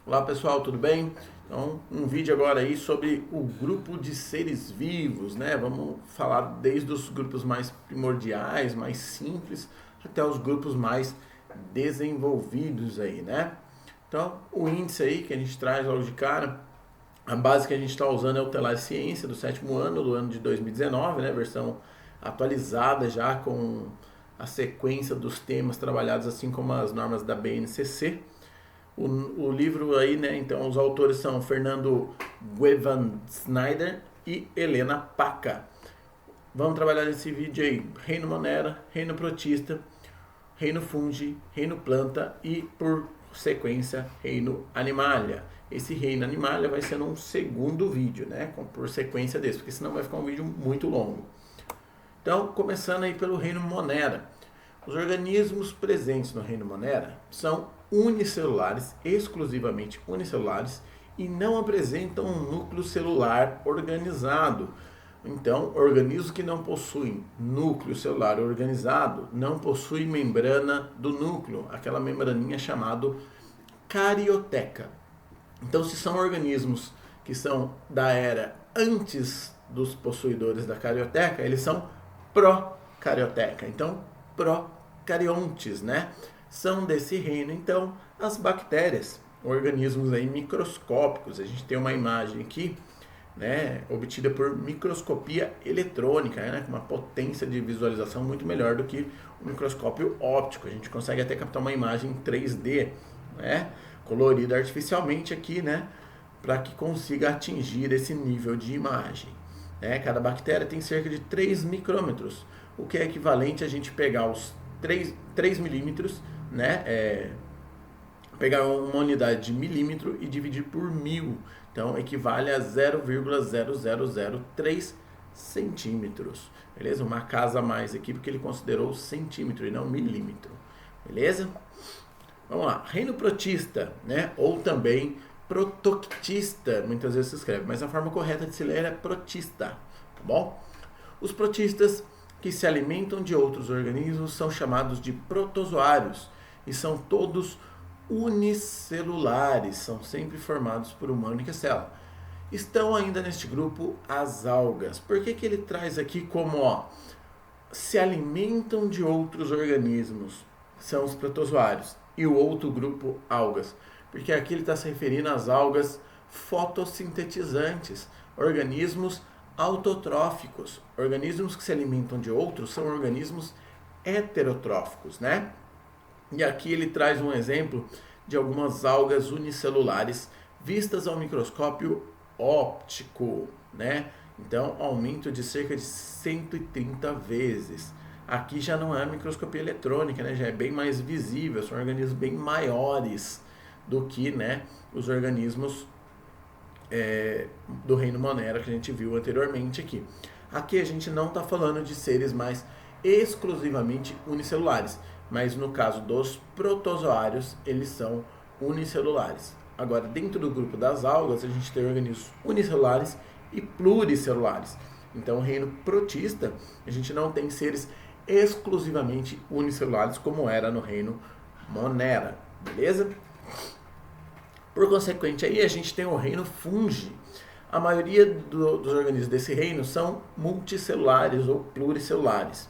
Olá pessoal, tudo bem? Então, um vídeo agora aí sobre o grupo de seres vivos, né? Vamos falar desde os grupos mais primordiais, mais simples, até os grupos mais desenvolvidos aí, né? Então, o índice aí que a gente traz logo de cara, a base que a gente está usando é o Telar Ciência do sétimo ano, do ano de 2019, né? Versão atualizada já com a sequência dos temas trabalhados, assim como as normas da BNCC. O livro aí, né? Então, os autores são Fernando Guevan Snyder e Helena Paca. Vamos trabalhar nesse vídeo aí: reino Monera, reino Protista, reino Fungi, reino Planta e, por sequência, reino Animalia. Esse reino Animalia vai ser num segundo vídeo, né? Por sequência desse, porque senão vai ficar um vídeo muito longo. Então, começando aí pelo reino Monera. Os organismos presentes no reino Monera são unicelulares, exclusivamente unicelulares, e não apresentam um núcleo celular organizado. Então, organismos que não possuem núcleo celular organizado não possuem membrana do núcleo, aquela membraninha chamada carioteca. Então, se são organismos que são da era antes dos possuidores da carioteca, eles são procarioteca. Então, procariontes, né? São desse reino, então, as bactérias, organismos aí microscópicos. A gente tem uma imagem aqui, né, obtida por microscopia eletrônica, né, com uma potência de visualização muito melhor do que o microscópio óptico. A gente consegue até captar uma imagem em 3D, né, colorida artificialmente aqui, né, para que consiga atingir esse nível de imagem. Né? Cada bactéria tem cerca de 3 micrômetros, o que é equivalente a gente pegar os 3 milímetros, né, pegar uma unidade de milímetro e dividir por 1000. Então, equivale a 0,0003 centímetros. Beleza? Uma casa a mais aqui, porque ele considerou centímetro e não milímetro. Beleza? Vamos lá. Reino protista, né? Ou também protoctista, muitas vezes se escreve, mas a forma correta de se ler é protista. Tá bom? Os protistas que se alimentam de outros organismos são chamados de protozoários e são todos unicelulares, são sempre formados por uma única célula. Estão ainda neste grupo as algas. Por que ele traz aqui como se alimentam de outros organismos? São os protozoários. E o outro grupo, algas. Porque aqui ele está se referindo às algas fotossintetizantes, organismos autotróficos. Organismos que se alimentam de outros são organismos heterotróficos, né? E aqui ele traz um exemplo de algumas algas unicelulares vistas ao microscópio óptico, né? Então, aumento de cerca de 130 vezes. Aqui já não é microscopia eletrônica, né? Já é bem mais visível, são organismos bem maiores do que, né, os organismos do reino Monera que a gente viu anteriormente aqui. Aqui a gente não está falando de seres mais exclusivamente unicelulares, mas no caso dos protozoários, eles são unicelulares. Agora, dentro do grupo das algas, a gente tem organismos unicelulares e pluricelulares. Então, o reino protista, a gente não tem seres exclusivamente unicelulares, como era no reino Monera, beleza? Por consequente, aí a gente tem o reino Fungi. A maioria dos organismos desse reino são multicelulares ou pluricelulares.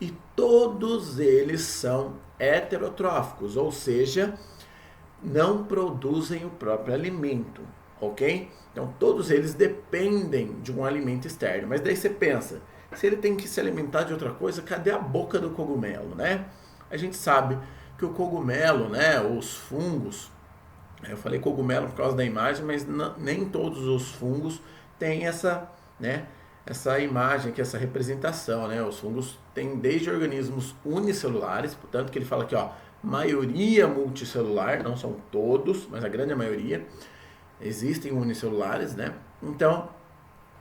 E todos eles são heterotróficos, ou seja, não produzem o próprio alimento, ok? Então todos eles dependem de um alimento externo. Mas daí você pensa, se ele tem que se alimentar de outra coisa, cadê a boca do cogumelo, né? A gente sabe que o cogumelo, né, os fungos, eu falei cogumelo por causa da imagem, mas nem todos os fungos têm essa, né, essa imagem aqui, essa representação, né? Os fungos têm desde organismos unicelulares, portanto que ele fala aqui, maioria multicelular, não são todos, mas a grande maioria, existem unicelulares, né? Então,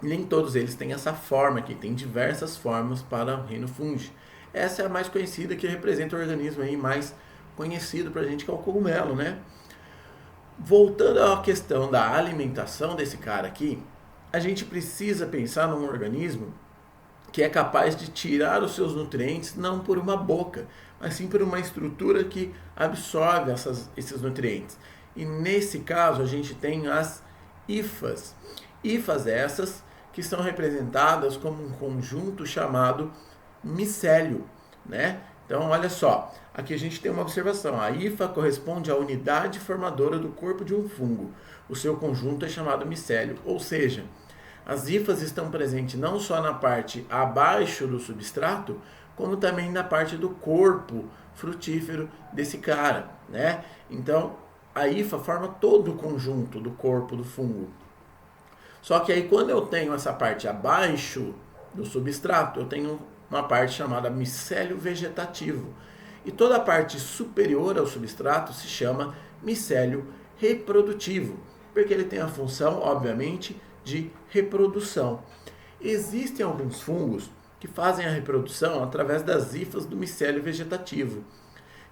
nem todos eles têm essa forma aqui, tem diversas formas para o reino Fungi. Essa é a mais conhecida, que representa o organismo aí mais conhecido pra gente, que é o cogumelo, né? Voltando à questão da alimentação desse cara aqui, a gente precisa pensar num organismo que é capaz de tirar os seus nutrientes não por uma boca, mas sim por uma estrutura que absorve esses nutrientes. E nesse caso a gente tem as hifas. Hifas essas que são representadas como um conjunto chamado micélio, né? Então, olha só, aqui a gente tem uma observação. A hifa corresponde à unidade formadora do corpo de um fungo. O seu conjunto é chamado micélio, ou seja, as hifas estão presentes não só na parte abaixo do substrato, como também na parte do corpo frutífero desse cara, né? Então, a hifa forma todo o conjunto do corpo do fungo. Só que aí quando eu tenho essa parte abaixo do substrato, eu tenho uma parte chamada micélio vegetativo. E toda a parte superior ao substrato se chama micélio reprodutivo, porque ele tem a função, obviamente, de reprodução. Existem alguns fungos que fazem a reprodução através das hifas do micélio vegetativo.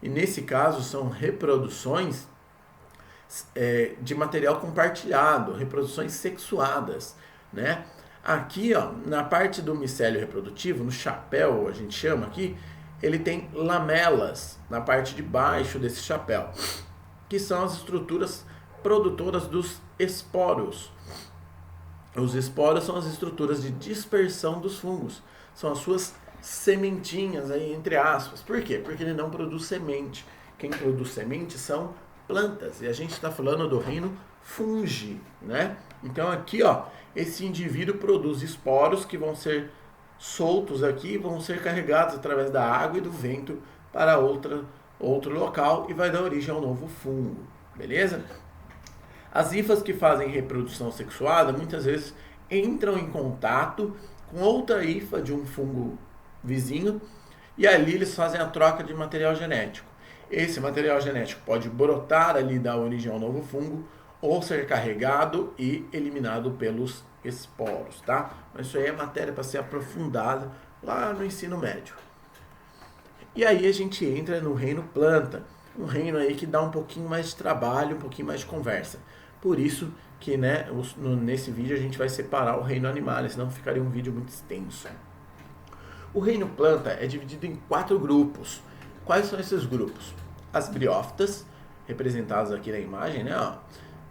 E nesse caso são reproduções de material compartilhado, reproduções sexuadas, né? Aqui, ó, na parte do micélio reprodutivo, no chapéu, a gente chama aqui, ele tem lamelas na parte de baixo desse chapéu, que são as estruturas produtoras dos esporos. Os esporos são as estruturas de dispersão dos fungos, são as suas sementinhas aí, entre aspas. Por quê? Porque ele não produz semente. Quem produz semente são plantas, e a gente está falando do reino fungi, né? Então aqui, ó, esse indivíduo produz esporos que vão ser soltos aqui, vão ser carregados através da água e do vento para outro local e vai dar origem a um novo fungo, beleza? As hifas que fazem reprodução sexuada muitas vezes entram em contato com outra hifa de um fungo vizinho e ali eles fazem a troca de material genético. Esse material genético pode brotar ali e dar origem a um novo fungo ou ser carregado e eliminado pelos esporos, tá? Mas isso aí é matéria para ser aprofundada lá no ensino médio. E aí a gente entra no reino planta, um reino aí que dá um pouquinho mais de trabalho, um pouquinho mais de conversa. Por isso que, né, nesse vídeo a gente vai separar o reino animal, senão ficaria um vídeo muito extenso. O reino planta é dividido em 4 grupos. Quais são esses grupos? As briófitas, representadas aqui na imagem, né? Ó.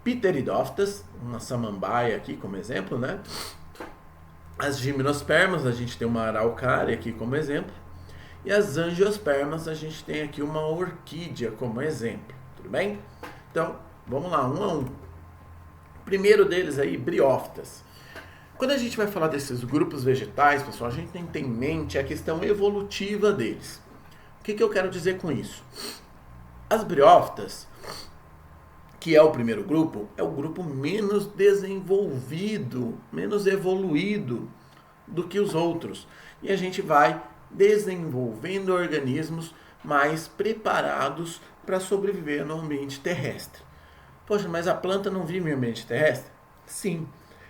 Pteridófitas, uma samambaia aqui como exemplo, né? As gimnospermas, a gente tem uma araucária aqui como exemplo. E as angiospermas, a gente tem aqui uma orquídea como exemplo. Tudo bem? Então, vamos lá, um a um. O primeiro deles aí, briófitas. Quando a gente vai falar desses grupos vegetais, pessoal, a gente tem que ter em mente a questão evolutiva deles. O que eu quero dizer com isso? As briófitas, que é o primeiro grupo, é o grupo menos desenvolvido, menos evoluído do que os outros. E a gente vai desenvolvendo organismos mais preparados para sobreviver no ambiente terrestre. Poxa, mas a planta não vive em ambiente terrestre? Sim,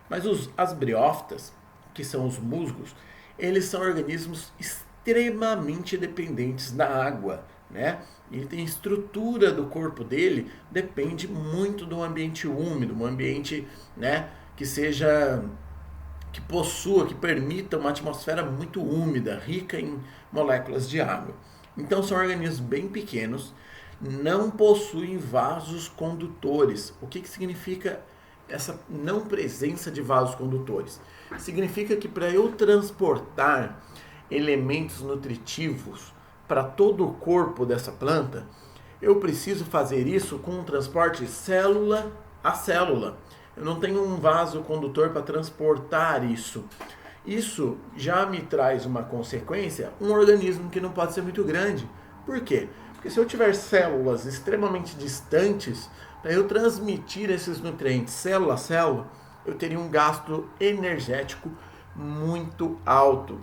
mas as briófitas, que são os musgos, eles são organismos extremamente dependentes da água, né? Ele tem a estrutura do corpo dele, depende muito do ambiente úmido, um ambiente, né, que possua, que permita uma atmosfera muito úmida, rica em moléculas de água. Então são organismos bem pequenos, não possuem vasos condutores. O que significa essa não presença de vasos condutores? Significa que para eu transportar elementos nutritivos para todo o corpo dessa planta, eu preciso fazer isso com um transporte célula a célula. Eu não tenho um vaso condutor para transportar isso. Isso já me traz uma consequência, um organismo que não pode ser muito grande. Por quê? Porque se eu tiver células extremamente distantes, para eu transmitir esses nutrientes célula a célula, eu teria um gasto energético muito alto.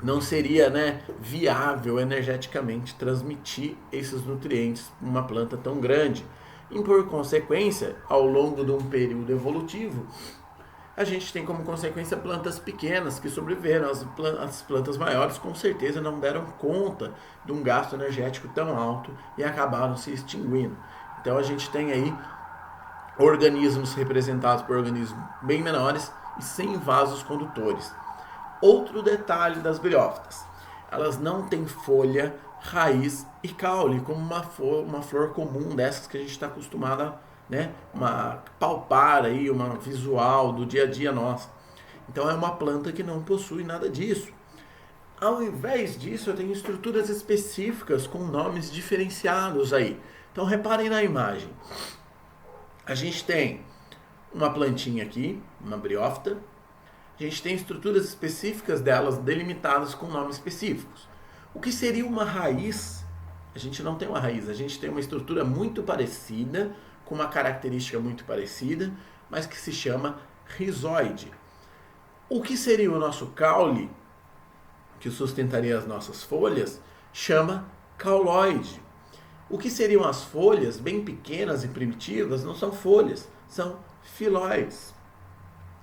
Não seria, né, viável energeticamente transmitir esses nutrientes para uma planta tão grande. E por consequência, ao longo de um período evolutivo, a gente tem como consequência plantas pequenas que sobreviveram. As plantas maiores com certeza não deram conta de um gasto energético tão alto e acabaram se extinguindo. Então a gente tem aí organismos representados por organismos bem menores e sem vasos condutores. Outro detalhe das briófitas, elas não têm folha, raiz e caule, como uma flor comum dessas que a gente está acostumado né, palpar aí uma visual do dia a dia nossa. Então é uma planta que não possui nada disso. Ao invés disso, eu tenho estruturas específicas com nomes diferenciados aí. Então reparem na imagem. A gente tem uma plantinha aqui, uma briófita. A gente tem estruturas específicas delas delimitadas com nomes específicos. O que seria uma raiz? A gente não tem uma raiz, a gente tem uma estrutura muito parecida, com uma característica muito parecida, mas que se chama rizóide. O que seria o nosso caule, que sustentaria as nossas folhas, chama cauloide. O que seriam as folhas, bem pequenas e primitivas, não são folhas, são filóides.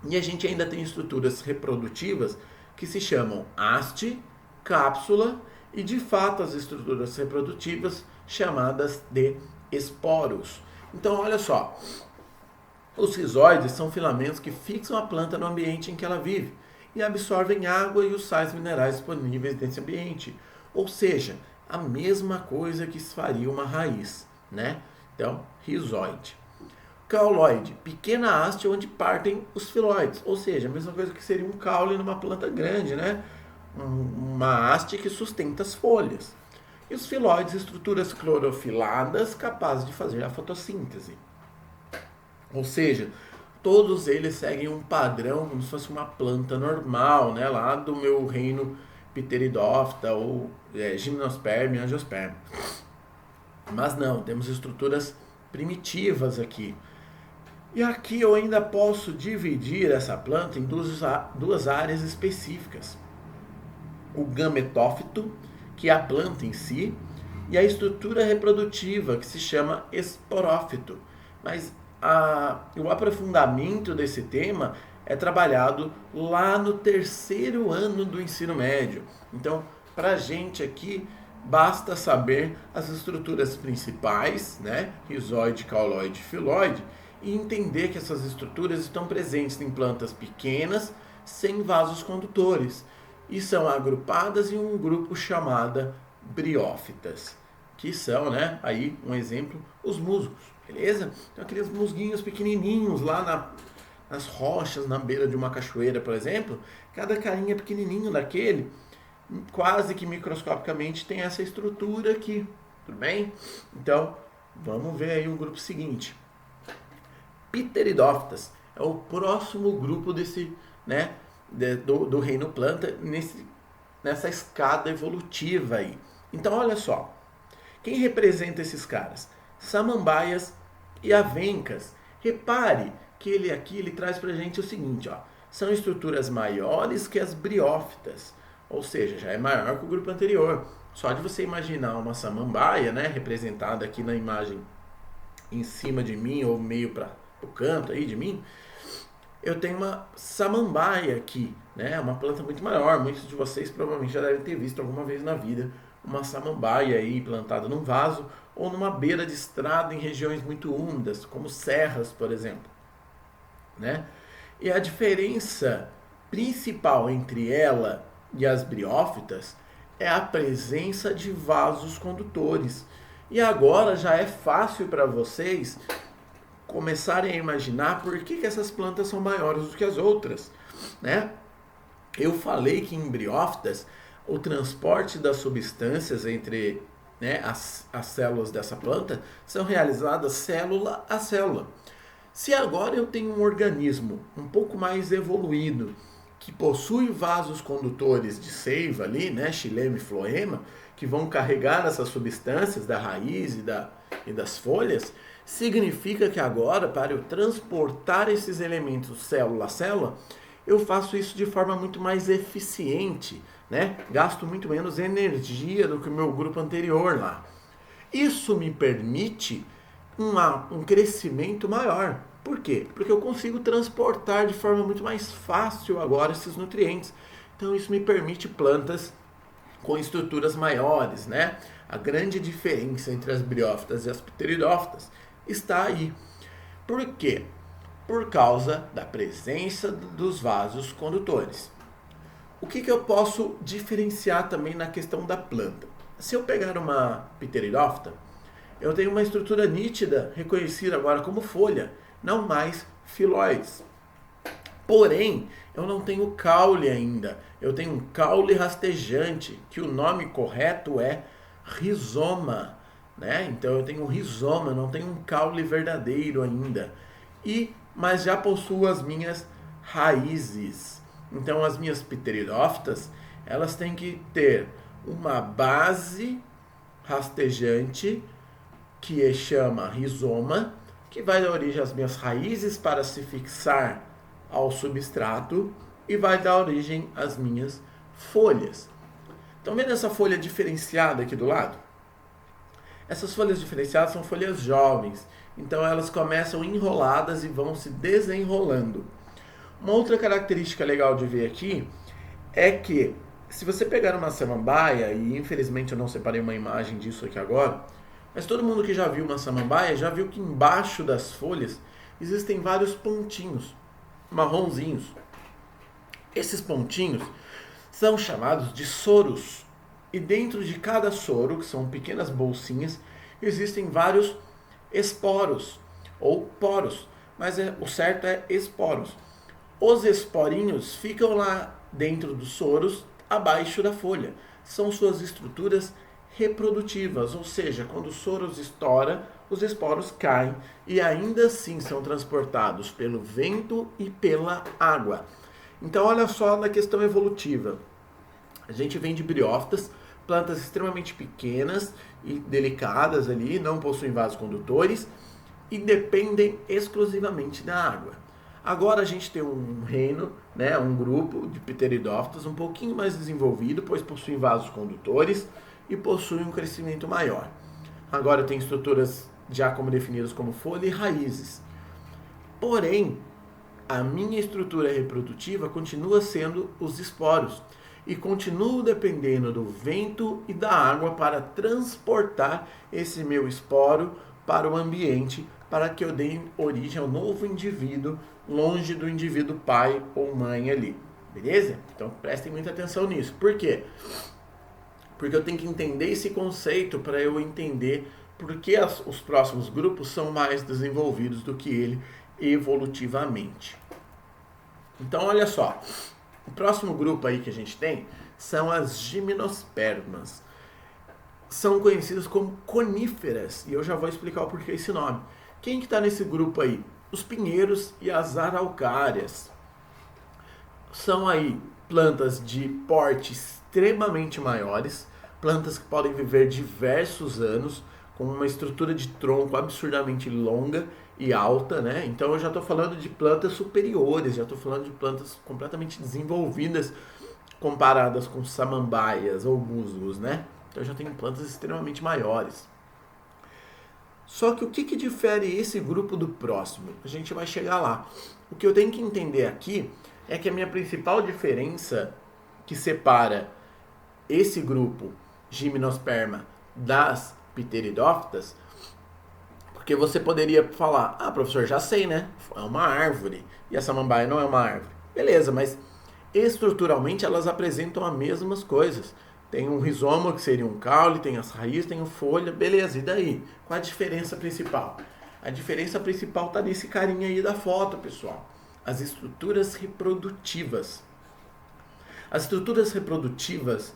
E a gente ainda tem estruturas reprodutivas que se chamam haste, cápsula e, de fato, as estruturas reprodutivas chamadas de esporos. Então, olha só, os rizóides são filamentos que fixam a planta no ambiente em que ela vive e absorvem água e os sais minerais disponíveis nesse ambiente. Ou seja, a mesma coisa que faria uma raiz, né? Então, rizóide. Cauloide, pequena haste onde partem os filóides, ou seja, a mesma coisa que seria um caule numa planta grande, né? Uma haste que sustenta as folhas. E os filóides, estruturas clorofiladas capazes de fazer a fotossíntese. Ou seja, todos eles seguem um padrão como se fosse uma planta normal, né? Lá do meu reino Pteridófita ou Gimnosperma e Angiosperma. Mas não, temos estruturas primitivas aqui. E aqui eu ainda posso dividir essa planta em duas áreas específicas. O gametófito, que é a planta em si, e a estrutura reprodutiva, que se chama esporófito. Mas o aprofundamento desse tema é trabalhado lá no 3º ano do ensino médio. Então, para a gente aqui, basta saber as estruturas principais, né? Rizóide, cauloide, filóide, e entender que essas estruturas estão presentes em plantas pequenas, sem vasos condutores, e são agrupadas em um grupo chamado briófitas, que são, né, aí um exemplo, os musgos, beleza? Então aqueles musguinhos pequenininhos lá nas rochas, na beira de uma cachoeira, por exemplo, cada carinha pequenininho daquele, quase que microscopicamente tem essa estrutura aqui, tudo bem? Então, vamos ver aí o grupo seguinte. Pteridófitas é o próximo grupo desse, né, do reino planta nessa escada evolutiva aí. Então, olha só, quem representa esses caras? Samambaias e avencas. Repare que ele traz pra gente o seguinte, ó, são estruturas maiores que as briófitas, ou seja, já é maior que o grupo anterior. Só de você imaginar uma samambaia, né, representada aqui na imagem em cima de mim, ou meio para o canto aí de mim, eu tenho uma samambaia aqui, né, uma planta muito maior. Muitos de vocês provavelmente já devem ter visto alguma vez na vida uma samambaia aí plantada num vaso ou numa beira de estrada em regiões muito úmidas, como serras, por exemplo, né? E a diferença principal entre ela e as briófitas é a presença de vasos condutores. E agora já é fácil para vocês começarem a imaginar por que essas plantas são maiores do que as outras, né? Eu falei que em briófitas o transporte das substâncias entre, né, as células dessa planta são realizadas célula a célula. Se agora eu tenho um organismo um pouco mais evoluído, que possui vasos condutores de seiva ali, né, xilema e floema, que vão carregar essas substâncias da raiz e das folhas, significa que agora, para eu transportar esses elementos célula a célula, eu faço isso de forma muito mais eficiente, né? Gasto muito menos energia do que o meu grupo anterior lá. Isso me permite um crescimento maior. Por quê? Porque eu consigo transportar de forma muito mais fácil agora esses nutrientes. Então isso me permite plantas com estruturas maiores, né? A grande diferença entre as briófitas e as pteridófitas está aí. Por quê? Por causa da presença dos vasos condutores. O que eu posso diferenciar também na questão da planta? Se eu pegar uma pteridófita, eu tenho uma estrutura nítida, reconhecida agora como folha, não mais filóides. Porém, eu não tenho caule ainda. Eu tenho um caule rastejante, que o nome correto é rizoma, né? Então eu tenho um rizoma, não tenho um caule verdadeiro ainda. Mas já possuo as minhas raízes. Então as minhas pteridófitas, elas têm que ter uma base rastejante, que chama rizoma, que vai dar origem às minhas raízes para se fixar ao substrato e vai dar origem às minhas folhas. Estão vendo essa folha diferenciada aqui do lado? Essas folhas diferenciadas são folhas jovens, então elas começam enroladas e vão se desenrolando. Uma outra característica legal de ver aqui é que, se você pegar uma samambaia, e infelizmente eu não separei uma imagem disso aqui agora, mas todo mundo que já viu uma samambaia já viu que embaixo das folhas existem vários pontinhos marronzinhos. Esses pontinhos são chamados de soros. E dentro de cada soro, que são pequenas bolsinhas, existem vários esporos ou poros, mas o certo é esporos. Os esporinhos ficam lá dentro dos soros, abaixo da folha. São suas estruturas reprodutivas, ou seja, quando o soros estoura, os esporos caem e ainda assim são transportados pelo vento e pela água. Então olha só na questão evolutiva. A gente vem de briófitas, plantas extremamente pequenas e delicadas ali, não possuem vasos condutores e dependem exclusivamente da água. Agora a gente tem um reino, né, um grupo de pteridófitas um pouquinho mais desenvolvido, pois possuem vasos condutores e possuem um crescimento maior. Agora tem estruturas já como definidas como folha e raízes. Porém, a minha estrutura reprodutiva continua sendo os esporos e continuo dependendo do vento e da água para transportar esse meu esporo para o ambiente, para que eu dê origem ao novo indivíduo, longe do indivíduo pai ou mãe ali. Beleza? Então prestem muita atenção nisso. Por quê? Porque eu tenho que entender esse conceito para eu entender por que os próximos grupos são mais desenvolvidos do que ele evolutivamente. Então, olha só. O próximo grupo aí que a gente tem são as gimnospermas. São conhecidas como coníferas, e eu já vou explicar o porquê esse nome. Quem que está nesse grupo aí? Os pinheiros e as araucárias. São aí plantas de porte extremamente maiores, plantas que podem viver diversos anos, com uma estrutura de tronco absurdamente longa e alta, né? Então eu já estou falando de plantas superiores, já estou falando de plantas completamente desenvolvidas comparadas com samambaias ou musgos, né? Então eu já tenho plantas extremamente maiores. Só que o que difere esse grupo do próximo? A gente vai chegar lá. O que eu tenho que entender aqui é que a minha principal diferença que separa esse grupo Gymnosperma das pteridófitas, porque você poderia falar, professor, já sei, né? É uma árvore e a samambaia não é uma árvore. Beleza, mas estruturalmente elas apresentam as mesmas coisas. Tem um rizoma, que seria um caule, tem as raízes, tem a folha, beleza, e daí? Qual a diferença principal? A diferença principal está nesse carinha aí da foto, pessoal. As estruturas reprodutivas. As estruturas reprodutivas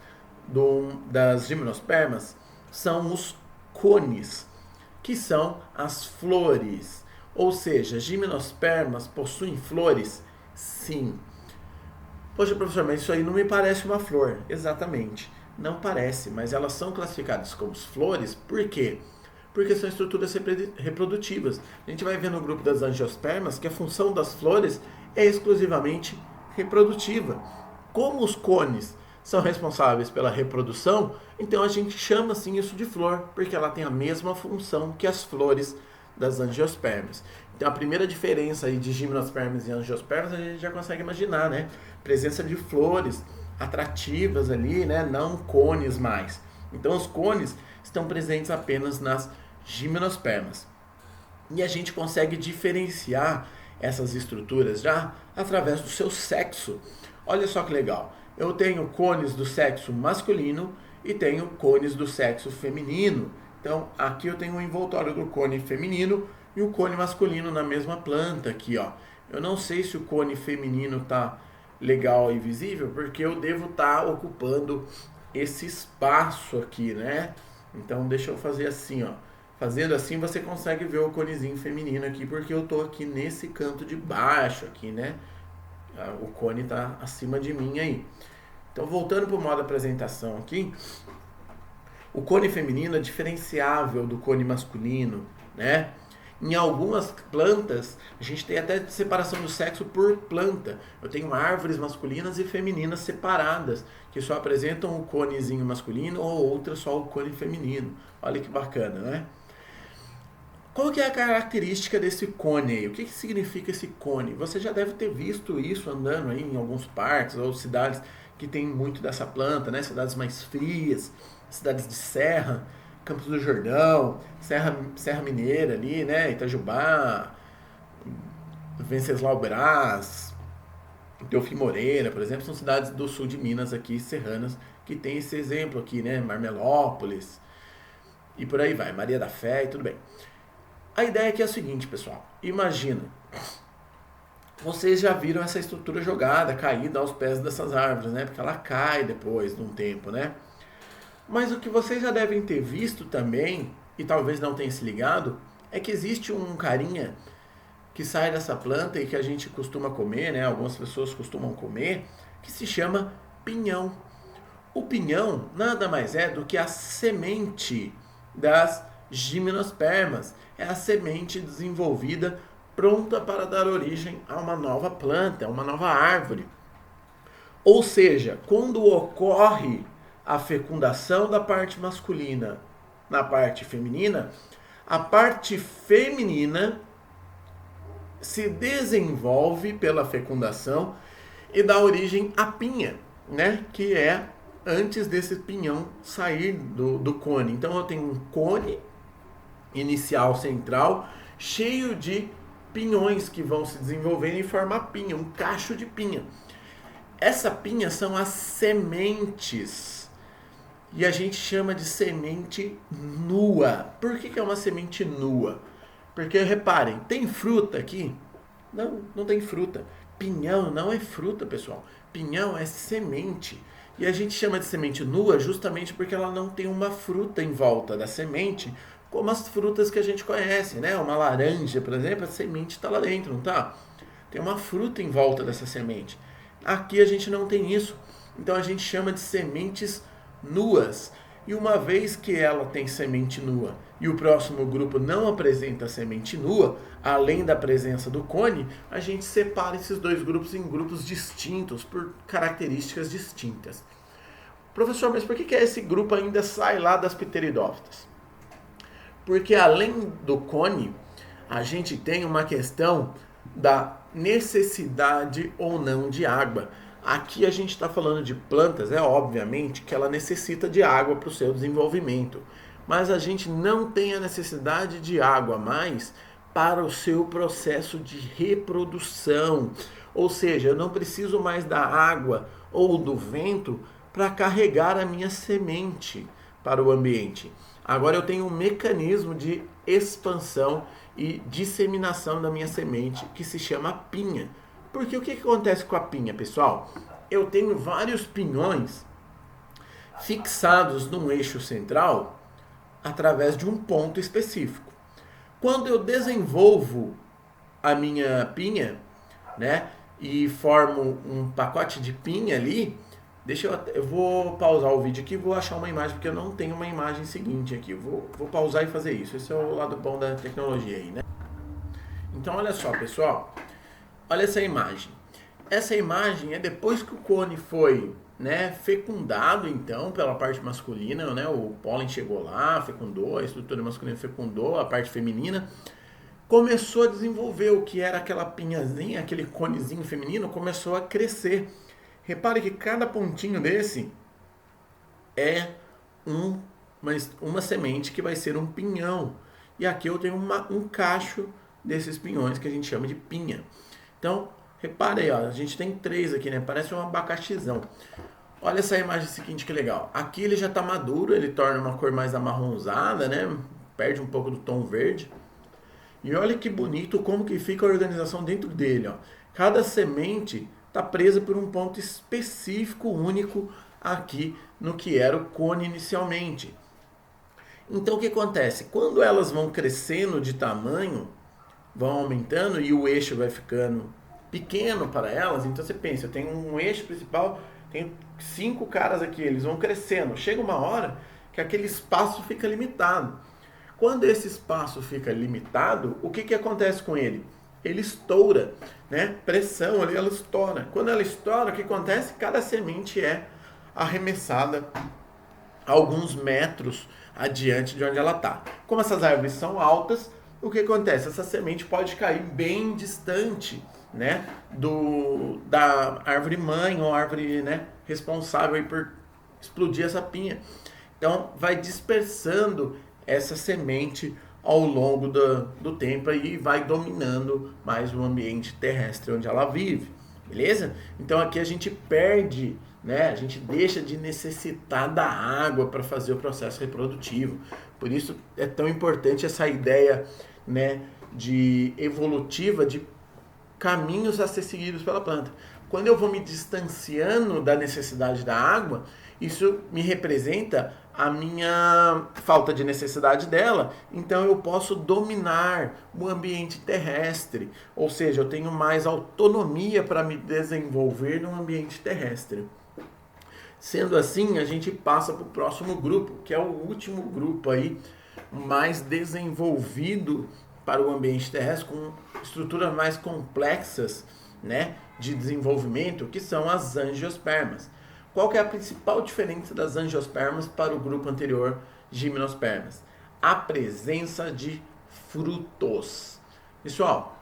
das gimnospermas são os cones, que são as flores. Ou seja, gimnospermas possuem flores? Sim. Poxa, professor, mas isso aí não me parece uma flor. Exatamente. Não parece, mas elas são classificadas como flores, por quê? Porque são estruturas reprodutivas. A gente vai ver no grupo das angiospermas que a função das flores é exclusivamente reprodutiva. Como os cones são responsáveis pela reprodução, então a gente chama assim isso de flor, porque ela tem a mesma função que as flores das angiospermas. Então a primeira diferença aí de gimnospermas e angiospermas a gente já consegue imaginar, né? Presença de flores atrativas ali, né? Não cones mais. Então os cones estão presentes apenas nas gimnospermas. E a gente consegue diferenciar essas estruturas já através do seu sexo. Olha só que legal. Eu tenho cones do sexo masculino e tenho cones do sexo feminino. Então, aqui eu tenho o envoltório do cone feminino e o cone masculino na mesma planta aqui, ó. Eu não sei se o cone feminino tá legal e visível, porque eu devo estar ocupando esse espaço aqui, né? Então, deixa eu fazer assim, ó. Fazendo assim, você consegue ver o conezinho feminino aqui, porque eu tô aqui nesse canto de baixo aqui, né? O cone tá acima de mim aí. Então, voltando para o modo apresentação aqui, o cone feminino é diferenciável do cone masculino, né? Em algumas plantas, a gente tem até separação do sexo por planta. Eu tenho árvores masculinas e femininas separadas, que só apresentam o conezinho masculino ou outras só o cone feminino. Olha que bacana, né? Qual que é a característica desse cone aí? O que significa esse cone? Você já deve ter visto isso andando aí em alguns parques ou cidades que tem muito dessa planta, né? Cidades mais frias, cidades de serra, Campos do Jordão, Serra Mineira ali, né? Itajubá, Venceslau Braz, Delfim Moreira, por exemplo, são cidades do sul de Minas aqui, serranas, que tem esse exemplo aqui, né? Marmelópolis e por aí vai, Maria da Fé e tudo bem. A ideia aqui é a seguinte, pessoal. Imagina, vocês já viram essa estrutura jogada, caída aos pés dessas árvores, né? Porque ela cai depois de um tempo, né? Mas o que vocês já devem ter visto também, e talvez não tenham se ligado, é que existe um carinha que sai dessa planta e que a gente costuma comer, né? Algumas pessoas costumam comer, que se chama pinhão. O pinhão nada mais é do que a semente das gimnospermas. É a semente desenvolvida pronta para dar origem a uma nova planta, a uma nova árvore. Ou seja, quando ocorre a fecundação da parte masculina na parte feminina, a parte feminina se desenvolve pela fecundação e dá origem à pinha, né? Que é antes desse pinhão sair do cone. Então eu tenho um cone inicial central cheio de pinhões que vão se desenvolvendo e formar pinha, um cacho de pinha. Essa pinha são as sementes e a gente chama de semente nua. Por que é uma semente nua? Porque reparem, tem fruta aqui? Não, não tem fruta. Pinhão não é fruta, pessoal. Pinhão é semente. E a gente chama de semente nua justamente porque ela não tem uma fruta em volta da semente, como as frutas que a gente conhece, né? Uma laranja, por exemplo, a semente está lá dentro, não tá? Tem uma fruta em volta dessa semente. Aqui a gente não tem isso. Então a gente chama de sementes nuas. E uma vez que ela tem semente nua e o próximo grupo não apresenta semente nua, além da presença do cone, a gente separa esses dois grupos em grupos distintos, por características distintas. Professor, mas por que esse grupo ainda sai lá das pteridófitas? Porque além do cone, a gente tem uma questão da necessidade ou não de água. Aqui a gente está falando de plantas, é obviamente que ela necessita de água para o seu desenvolvimento, mas a gente não tem a necessidade de água mais para o seu processo de reprodução. Ou seja, eu não preciso mais da água ou do vento para carregar a minha semente para o ambiente. Agora eu tenho um mecanismo de expansão e disseminação da minha semente que se chama pinha. Porque o que acontece com a pinha, pessoal? Eu tenho vários pinhões fixados num eixo central através de um ponto específico. Quando eu desenvolvo a minha pinha, né, e formo um pacote de pinha ali, eu vou pausar o vídeo aqui e vou achar uma imagem, porque eu não tenho uma imagem seguinte aqui. Vou pausar e fazer isso. Esse é o lado bom da tecnologia aí, né? Então, olha só, pessoal. Olha essa imagem. Essa imagem é depois que o cone foi, né, fecundado, então, pela parte masculina, né? O pólen chegou lá, fecundou, a estrutura masculina fecundou, a parte feminina começou a desenvolver o que era aquela pinhazinha, aquele conezinho feminino, começou a crescer. Repare que cada pontinho desse é uma semente que vai ser um pinhão. E aqui eu tenho um cacho desses pinhões que a gente chama de pinha. Então, repare aí, ó, a gente tem 3 aqui, né? Parece um abacaxizão. Olha essa imagem seguinte que legal. Aqui ele já está maduro, ele torna uma cor mais amarronzada, né? Perde um pouco do tom verde. E olha que bonito como que fica a organização dentro dele, ó. Cada semente está presa por um ponto específico, único, aqui no que era o cone inicialmente. Então o que acontece? Quando elas vão crescendo de tamanho, vão aumentando e o eixo vai ficando pequeno para elas, então você pensa, eu tenho um eixo principal, tenho 5 caras aqui, eles vão crescendo. Chega uma hora que aquele espaço fica limitado. Quando esse espaço fica limitado, o que acontece com ele? Ele estoura, né? Pressão ali, ela estoura. Quando ela estoura, o que acontece? Cada semente é arremessada alguns metros adiante de onde ela está. Como essas árvores são altas, o que acontece? Essa semente pode cair bem distante, né, da árvore mãe ou árvore, né, responsável aí por explodir essa pinha. Então vai dispersando essa semente ao longo do tempo e vai dominando mais o ambiente terrestre onde ela vive, beleza? Então aqui a gente perde, né? A gente deixa de necessitar da água para fazer o processo reprodutivo. Por isso é tão importante essa ideia, né, de evolutiva de caminhos a ser seguidos pela planta. Quando eu vou me distanciando da necessidade da água, isso me representa a minha falta de necessidade dela, então eu posso dominar o ambiente terrestre, ou seja, eu tenho mais autonomia para me desenvolver no ambiente terrestre. Sendo assim, a gente passa para o próximo grupo, que é o último grupo aí, mais desenvolvido para o ambiente terrestre, com estruturas mais complexas, né, de desenvolvimento, que são as angiospermas. Qual que é a principal diferença das angiospermas para o grupo anterior, gimnospermas? A presença de frutos. Pessoal,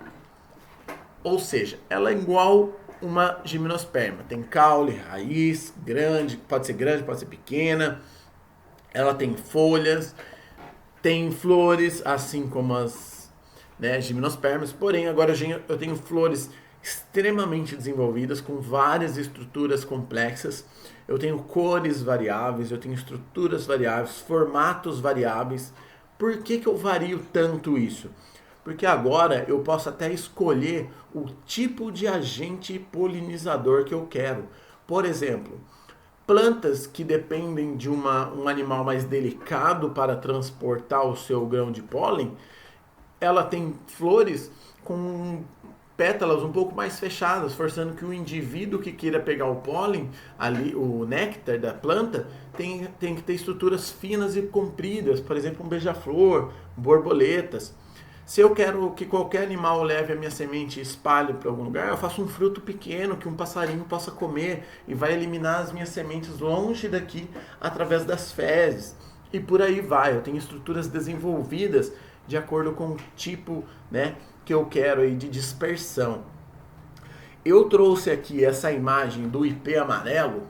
ou seja, ela é igual uma gimnosperma. Tem caule, raiz, grande, pode ser pequena. Ela tem folhas, tem flores, assim como as, né, gimnospermas. Porém, agora eu tenho flores extremamente desenvolvidas, com várias estruturas complexas. Eu tenho cores variáveis, eu tenho estruturas variáveis, formatos variáveis. Por que eu vario tanto isso? Porque agora eu posso até escolher o tipo de agente polinizador que eu quero. Por exemplo, plantas que dependem de um animal mais delicado para transportar o seu grão de pólen, ela tem flores com pétalas um pouco mais fechadas, forçando que o indivíduo que queira pegar o pólen, ali, o néctar da planta, tem que ter estruturas finas e compridas, por exemplo, um beija-flor, borboletas. Se eu quero que qualquer animal leve a minha semente e espalhe para algum lugar, eu faço um fruto pequeno que um passarinho possa comer e vai eliminar as minhas sementes longe daqui através das fezes. E por aí vai, eu tenho estruturas desenvolvidas de acordo com o tipo, né, que eu quero aí de dispersão. Eu trouxe aqui essa imagem do ipê amarelo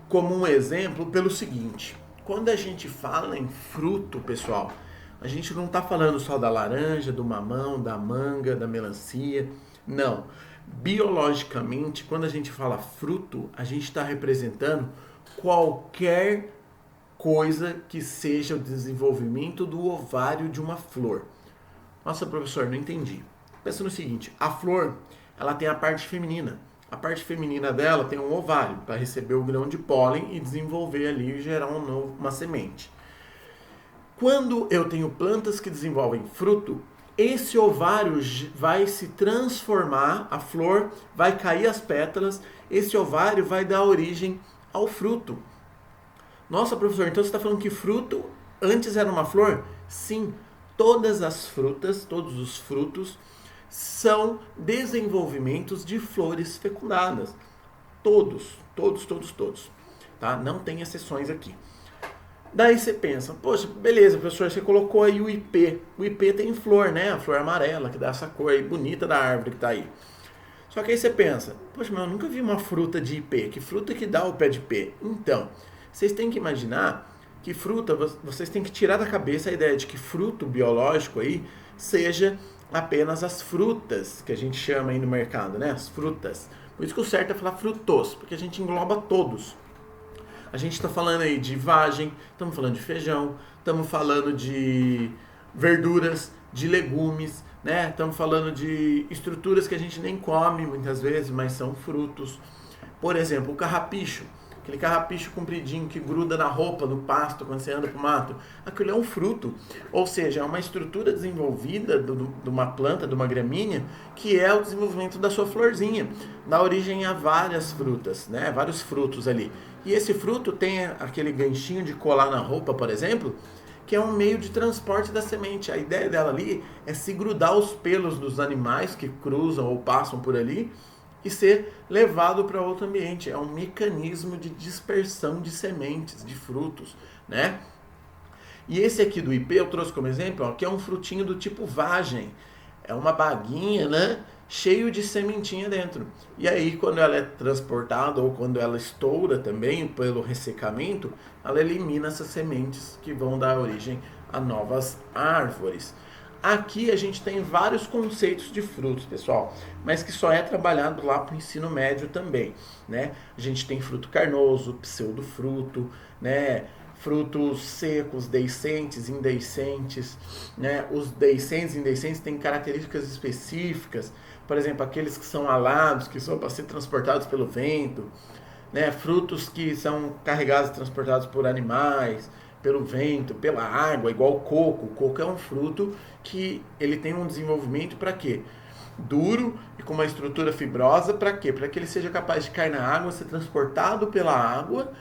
como um exemplo pelo seguinte: quando a gente fala em fruto, pessoal, a gente não está falando só da laranja, do mamão, da manga, da melancia. Não. Biologicamente, quando a gente fala fruto, a gente está representando qualquer coisa que seja o desenvolvimento do ovário de uma flor. Nossa, professor, não entendi. Pensa no seguinte: a flor, ela tem a parte feminina. A parte feminina dela tem um ovário para receber o grão de pólen e desenvolver ali e gerar uma semente. Quando eu tenho plantas que desenvolvem fruto, esse ovário vai se transformar, a flor vai cair as pétalas, esse ovário vai dar origem ao fruto. Nossa, professor, então você está falando que fruto antes era uma flor? Sim, todas as frutas, todos os frutos são desenvolvimentos de flores fecundadas. Todos. Tá? Não tem exceções aqui. Daí você pensa, poxa, beleza, professor, você colocou aí o ipê. O ipê tem flor, né? A flor amarela, que dá essa cor aí bonita da árvore que tá aí. Só que aí você pensa, poxa, mas eu nunca vi uma fruta de ipê. Que fruta que dá o pé de ipê? Então, vocês têm que imaginar que fruta, vocês têm que tirar da cabeça a ideia de que fruto biológico aí seja apenas as frutas que a gente chama aí no mercado, né? As frutas. Por isso que o certo é falar frutos, porque a gente engloba todos. A gente está falando aí de vagem, estamos falando de feijão, estamos falando de verduras, de legumes, né? Estamos falando de estruturas que a gente nem come muitas vezes, mas são frutos. Por exemplo, o carrapicho, aquele carrapicho compridinho que gruda na roupa, no pasto, quando você anda pro mato. Aquilo é um fruto, ou seja, é uma estrutura desenvolvida de uma planta, de uma gramínea, que é o desenvolvimento da sua florzinha. Dá origem a várias frutas, né? Vários frutos ali. E esse fruto tem aquele ganchinho de colar na roupa, por exemplo, que é um meio de transporte da semente. A ideia dela ali é se grudar aos pelos dos animais que cruzam ou passam por ali e ser levado para outro ambiente. É um mecanismo de dispersão de sementes, de frutos, né? E esse aqui do IP eu trouxe como exemplo, ó, que é um frutinho do tipo vagem. É uma baguinha, né? Cheio de sementinha dentro. E aí, quando ela é transportada ou quando ela estoura também pelo ressecamento, ela elimina essas sementes que vão dar origem a novas árvores. Aqui a gente tem vários conceitos de frutos, pessoal, mas que só é trabalhado lá para o ensino médio também, né? A gente tem fruto carnoso, pseudofruto, né? Frutos secos, deiscentes, indeiscentes, né? Os deiscentes e indeiscentes têm características específicas, por exemplo, aqueles que são alados, que são para ser transportados pelo vento, né? Frutos que são carregados e transportados por animais, pelo vento, pela água, igual o coco. O coco é um fruto que ele tem um desenvolvimento para quê? Duro e com uma estrutura fibrosa, para quê? Para que ele seja capaz de cair na água, ser transportado pela água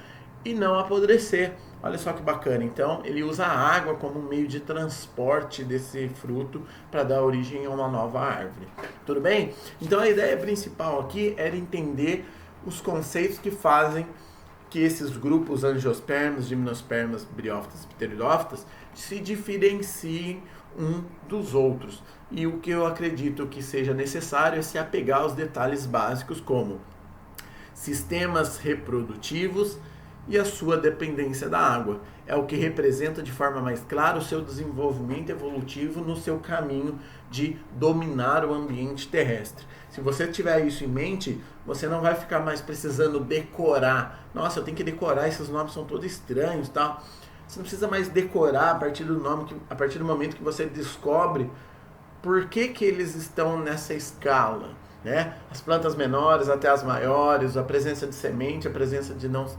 e não apodrecer. Olha só que bacana. Então, ele usa a água como um meio de transporte desse fruto para dar origem a uma nova árvore. Tudo bem? Então, a ideia principal aqui era entender os conceitos que fazem que esses grupos angiospermas, gimnospermas, briófitas e pteridófitas se diferenciem um dos outros. E o que eu acredito que seja necessário é se apegar aos detalhes básicos como sistemas reprodutivos e a sua dependência da água. É o que representa de forma mais clara o seu desenvolvimento evolutivo no seu caminho de dominar o ambiente terrestre. Se você tiver isso em mente, você não vai ficar mais precisando decorar. Nossa, eu tenho que decorar, esses nomes são todos estranhos, tá? Você não precisa mais decorar a partir do nome, a partir do momento que você descobre por que eles estão nessa escala, né? As plantas menores até as maiores, a presença de semente,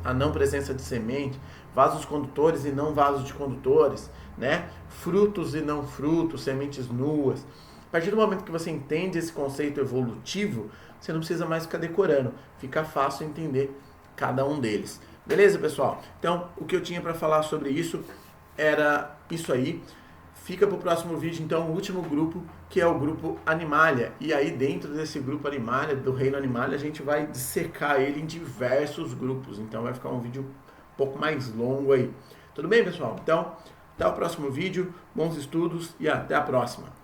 a não presença de semente, vasos condutores e não vasos de condutores, né? Frutos e não frutos, sementes nuas. A partir do momento que você entende esse conceito evolutivo, você não precisa mais ficar decorando, fica fácil entender cada um deles. Beleza, pessoal? Então, o que eu tinha para falar sobre isso era isso aí. Fica para o próximo vídeo, então, o último grupo, que é o grupo Animalia. E aí, dentro desse grupo Animalia, do reino Animalia, a gente vai dissecar ele em diversos grupos. Então, vai ficar um vídeo um pouco mais longo aí. Tudo bem, pessoal? Então, até o próximo vídeo, bons estudos e até a próxima.